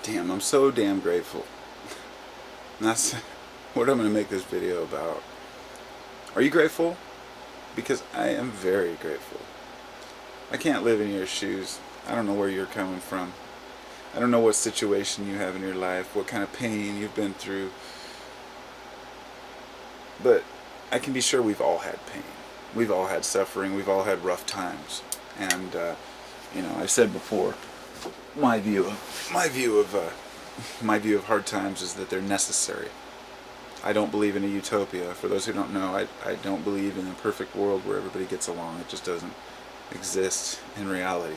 Damn, I'm so damn grateful. And that's what I'm going to make this video about. Are you grateful? Because I am very grateful. I can't live in your shoes. I don't know where you're coming from. I don't know what situation you have in your life, what kind of pain you've been through. But I can be sure we've all had pain. We've all had suffering. We've all had rough times. And, I've said before, my view of hard times is that they're necessary. I don't believe in a utopia. For those who don't know, I don't believe in a perfect world where everybody gets along. It just doesn't exist in reality.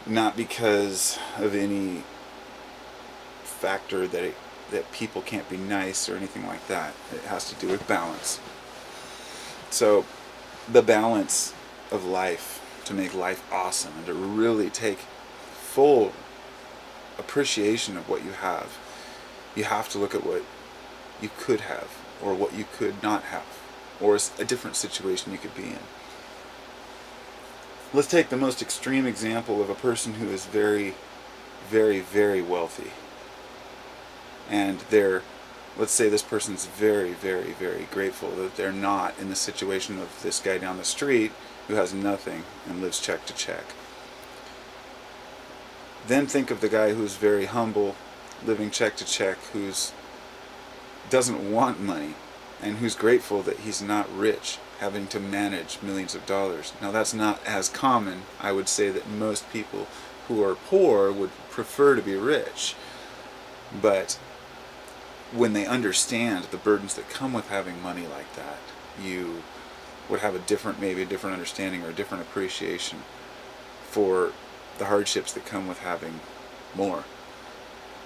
Not because of any factor that people can't be nice or anything like that. It has to do with balance. So the balance of life, to make life awesome and to really take full appreciation of what you have to look at what you could have or what you could not have, or a different situation you could be in. Let's take the most extreme example of a person who is very, very, very wealthy. And let's say this person's very, very, very grateful that they're not in the situation of this guy down the street who has nothing and lives check to check. Then think of the guy who's very humble, living check to check, who's doesn't want money, and who's grateful that he's not rich, having to manage millions of dollars. Now that's not as common. I would say that most people who are poor would prefer to be rich. But when they understand the burdens that come with having money like that, you would have maybe a different understanding or a different appreciation for the hardships that come with having more.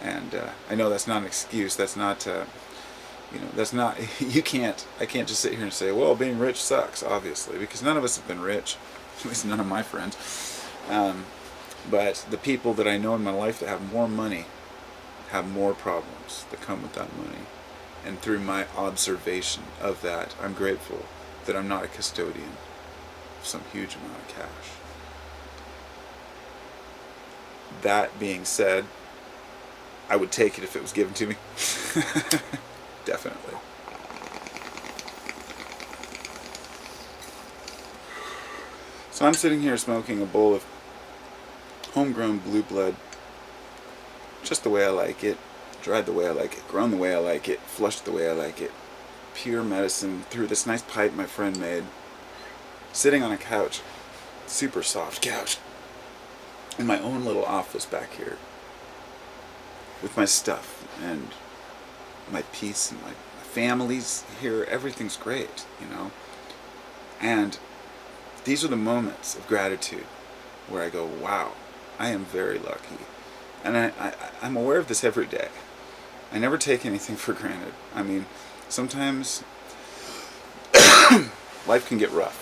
And I know that's not an excuse. That's not I can't just sit here and say, well, being rich sucks, obviously, because none of us have been rich, at least none of my friends. But the people that I know in my life that have more money have more problems that come with that money. And through my observation of that, I'm grateful that I'm not a custodian of some huge amount of cash. That being said, I would take it if it was given to me. Definitely. So I'm sitting here smoking a bowl of homegrown Blue Blood, just the way I like it, dried the way I like it, grown the way I like it, flushed the way I like it, pure medicine through this nice pipe my friend made, sitting on a couch, super soft couch, in my own little office back here, with my stuff and my peace and my family's here. Everything's great, And these are the moments of gratitude where I go, wow, I am very lucky. And I'm aware of this every day. I never take anything for granted. I mean, sometimes life can get rough.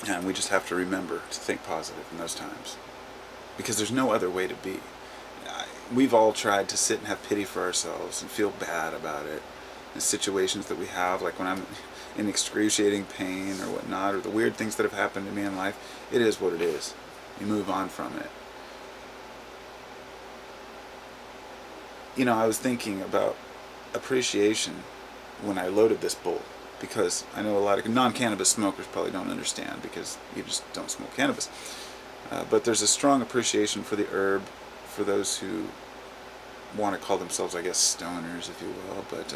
And we just have to remember to think positive in those times. Because there's no other way to be. We've all tried to sit and have pity for ourselves and feel bad about it. In situations that we have, like when I'm in excruciating pain or whatnot, or the weird things that have happened to me in life, it is what it is. You move on from it. I was thinking about appreciation when I loaded this bowl, because I know a lot of non-cannabis smokers probably don't understand because you just don't smoke cannabis. But there's a strong appreciation for the herb, for those who want to call themselves, I guess, stoners, if you will, but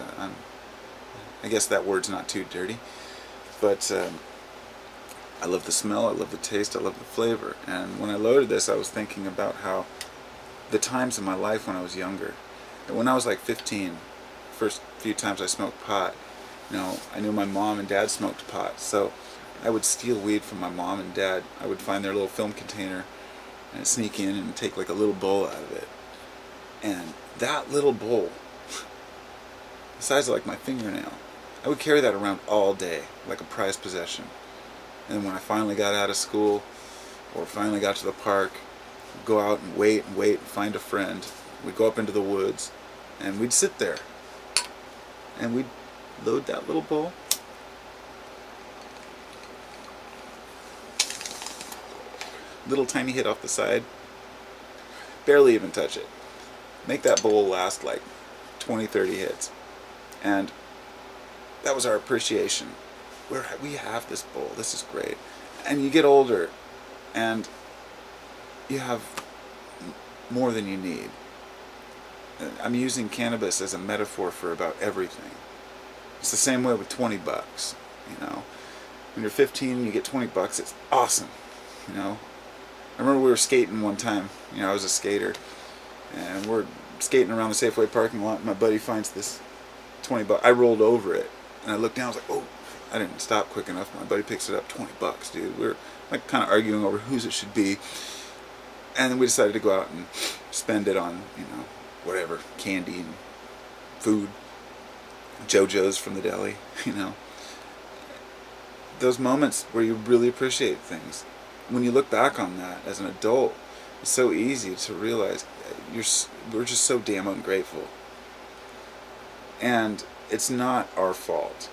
I guess that word's not too dirty. But I love the smell, I love the taste, I love the flavor. And when I loaded this, I was thinking about how the times in my life when I was younger, when I was like 15, first few times I smoked pot, I knew my mom and dad smoked pot, so I would steal weed from my mom and dad. I would find their little film container and sneak in and take like a little bowl out of it. And that little bowl, the size of like my fingernail, I would carry that around all day like a prized possession. And when I finally got out of school or finally got to the park, I'd go out and wait and find a friend. We'd go up into the woods and we'd sit there and we'd load that little bowl. Little tiny hit off the side. Barely even touch it. make that bowl last like 20, 30 hits. And that was our appreciation. We have this bowl. This is great. And you get older, and you have more than you need. I'm using cannabis as a metaphor for about everything. It's the same way with 20 bucks, you know. When you're 15 and you get 20 bucks, it's awesome, you know. I remember we were skating one time, you know, I was a skater, and we're skating around the Safeway parking lot, and my buddy finds this 20 bucks. I rolled over it, and I looked down, I was like, oh, I didn't stop quick enough. My buddy picks it up, 20 bucks, dude. We were like kind of arguing over whose it should be. And then we decided to go out and spend it on, you know, whatever, candy and food, JoJo's from the deli, you know. Those moments where you really appreciate things. When you look back on that as an adult, it's so easy to realize we're just so damn ungrateful. And it's not our fault.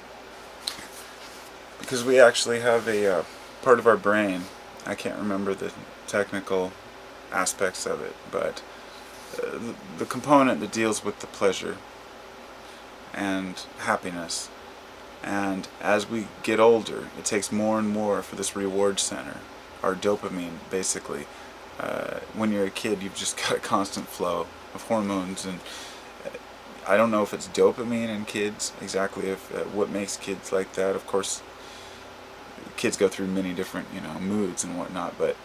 Because we actually have a part of our brain, I can't remember the technical aspects of it, but the component that deals with the pleasure and happiness. And as we get older, it takes more and more for this reward center, our dopamine, basically. When you're a kid, you've just got a constant flow of hormones, and I don't know if it's dopamine in kids, exactly if what makes kids like that. Of course, kids go through many different, you know, moods and whatnot, but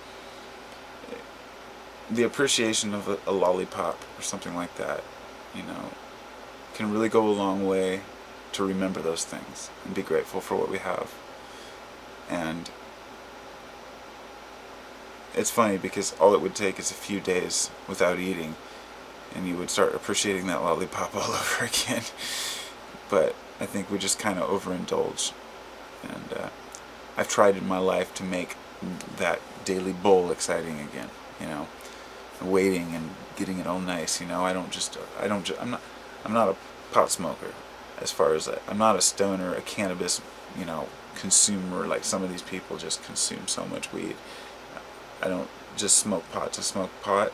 the appreciation of a lollipop or something like that, you know, can really go a long way to remember those things and be grateful for what we have. And it's funny because all it would take is a few days without eating and you would start appreciating that lollipop all over again. But I think we just kind of overindulge. And I've tried in my life to make that daily bowl exciting again, you know, waiting and getting it all nice, you know. I'm not a pot smoker, as far as I'm not a stoner, a cannabis, you know, consumer like some of these people just consume so much weed. I don't just smoke pot to smoke pot.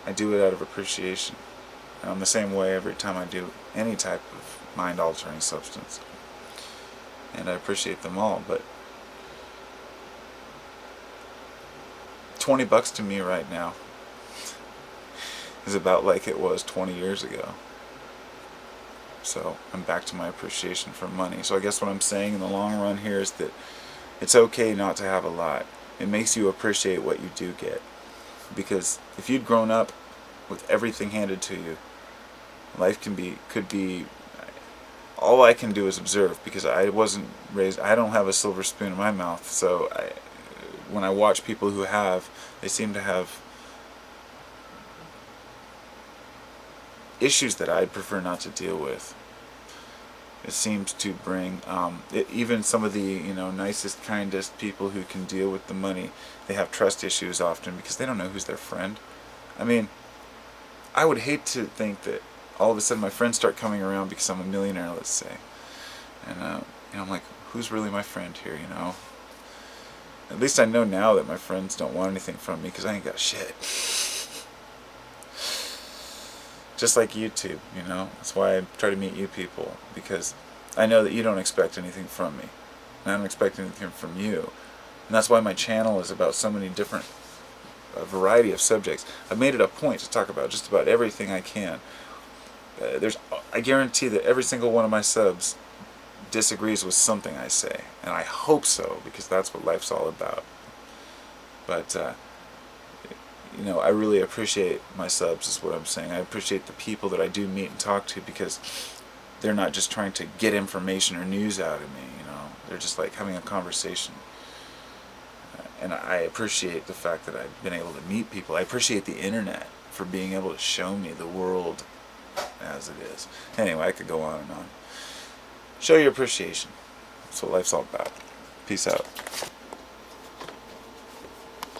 I do it out of appreciation. And I'm the same way every time I do any type of mind-altering substance. And I appreciate them all, but 20 bucks to me right now is about like it was 20 years ago. So I'm back to my appreciation for money. So I guess what I'm saying in the long run here is that it's okay not to have a lot. It makes you appreciate what you do get. Because if you'd grown up with everything handed to you, life could be all I can do is observe, because I wasn't raised, I don't have a silver spoon in my mouth. So when I watch people who have, they seem to have issues that I'd prefer not to deal with. It seems to bring even some of the, you know, nicest, kindest people who can deal with the money, they have trust issues often because they don't know who's their friend. I mean, I would hate to think that all of a sudden my friends start coming around because I'm a millionaire, let's say, and you know, I'm like, who's really my friend here, you know? At least I know now that my friends don't want anything from me because I ain't got shit. Just like YouTube, you know. That's why I try to meet you people, because I know that you don't expect anything from me, and I don't expect anything from you. And that's why my channel is about so many different, a variety of subjects. I've made it a point to talk about just about everything I can. I guarantee that every single one of my subs disagrees with something I say, and I hope so, because that's what life's all about. But you know, I really appreciate my subs, is what I'm saying. I appreciate the people that I do meet and talk to, because they're not just trying to get information or news out of me, you know. They're just like having a conversation. And I appreciate the fact that I've been able to meet people. I appreciate the internet for being able to show me the world as it is. Anyway, I could go on and on. Show your appreciation. That's what life's all about. Peace out.